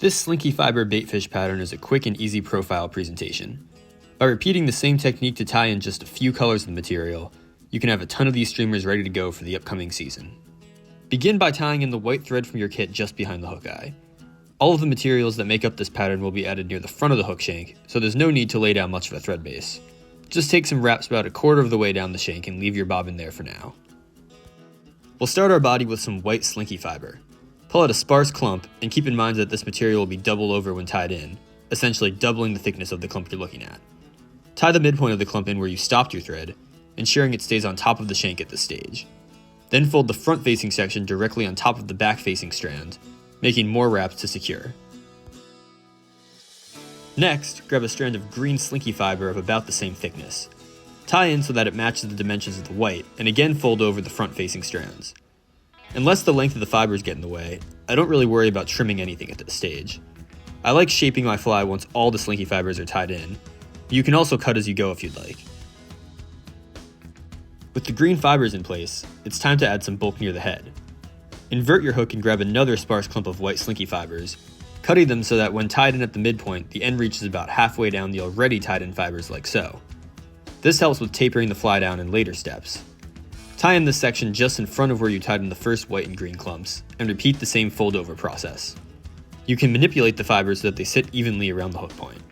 This Slinky Fiber Baitfish pattern is a quick and easy profile presentation. By repeating the same technique to tie in just a few colors of the material, you can have a ton of these streamers ready to go for the upcoming season. Begin by tying in the white thread from your kit just behind the hook eye. All of the materials that make up this pattern will be added near the front of the hook shank, so there's no need to lay down much of a thread base. Just take some wraps about a quarter of the way down the shank and leave your bobbin there for now. We'll start our body with some white slinky fiber. Pull out a sparse clump, and keep in mind that this material will be double over when tied in, essentially doubling the thickness of the clump you're looking at. Tie the midpoint of the clump in where you stopped your thread, ensuring it stays on top of the shank at this stage. Then fold the front-facing section directly on top of the back-facing strand, making more wraps to secure. Next, grab a strand of green slinky fiber of about the same thickness. Tie in so that it matches the dimensions of the white, and again fold over the front-facing strands. Unless the length of the fibers get in the way, I don't really worry about trimming anything at this stage. I like shaping my fly once all the slinky fibers are tied in. You can also cut as you go if you'd like. With the green fibers in place, it's time to add some bulk near the head. Invert your hook and grab another sparse clump of white slinky fibers, cutting them so that when tied in at the midpoint, the end reaches about halfway down the already tied in fibers like so. This helps with tapering the fly down in later steps. Tie in this section just in front of where you tied in the first white and green clumps, and repeat the same fold over process. You can manipulate the fibers so that they sit evenly around the hook point.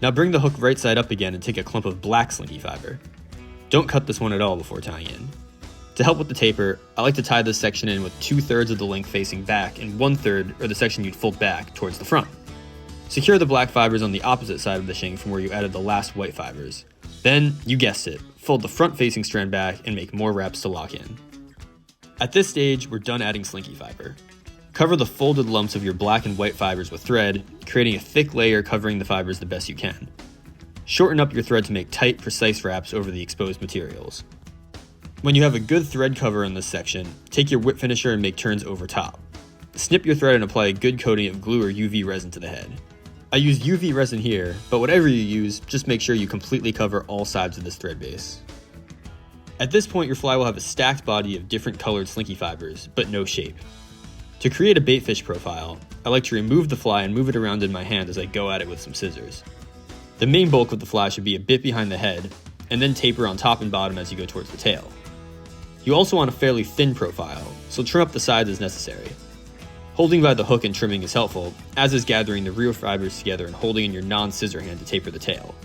Now bring the hook right side up again and take a clump of black slinky fiber. Don't cut this one at all before tying in. To help with the taper, I like to tie this section in with 2/3 of the length facing back and 1/3, or the section you'd fold back, towards the front. Secure the black fibers on the opposite side of the shank from where you added the last white fibers. Then, you guessed it, fold the front facing strand back and make more wraps to lock in. At this stage, we're done adding slinky fiber. Cover the folded lumps of your black and white fibers with thread, creating a thick layer covering the fibers the best you can. Shorten up your thread to make tight, precise wraps over the exposed materials. When you have a good thread cover in this section, take your whip finisher and make turns over top. Snip your thread and apply a good coating of glue or UV resin to the head. I use UV resin here, but whatever you use, just make sure you completely cover all sides of this thread base. At this point, your fly will have a stacked body of different colored slinky fibers, but no shape. To create a baitfish profile, I like to remove the fly and move it around in my hand as I go at it with some scissors. The main bulk of the fly should be a bit behind the head, and then taper on top and bottom as you go towards the tail. You also want a fairly thin profile, so trim up the sides as necessary. Holding by the hook and trimming is helpful, as is gathering the real fibers together and holding in your non-scissor hand to taper the tail.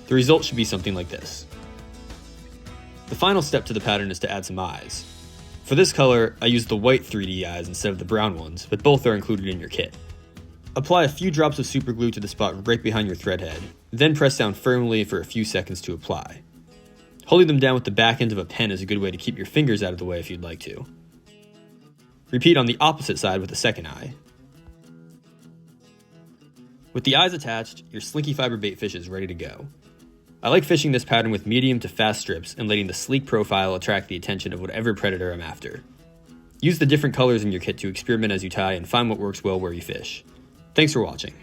The result should be something like this. The final step to the pattern is to add some eyes. For this color, I use the white 3D eyes instead of the brown ones, but both are included in your kit. Apply a few drops of super glue to the spot right behind your thread head, then press down firmly for a few seconds to apply. Holding them down with the back end of a pen is a good way to keep your fingers out of the way if you'd like to. Repeat on the opposite side with the second eye. With the eyes attached, your Slinky Fiber Baitfish is ready to go. I like fishing this pattern with medium to fast strips and letting the sleek profile attract the attention of whatever predator I'm after. Use the different colors in your kit to experiment as you tie and find what works well where you fish. Thanks for watching.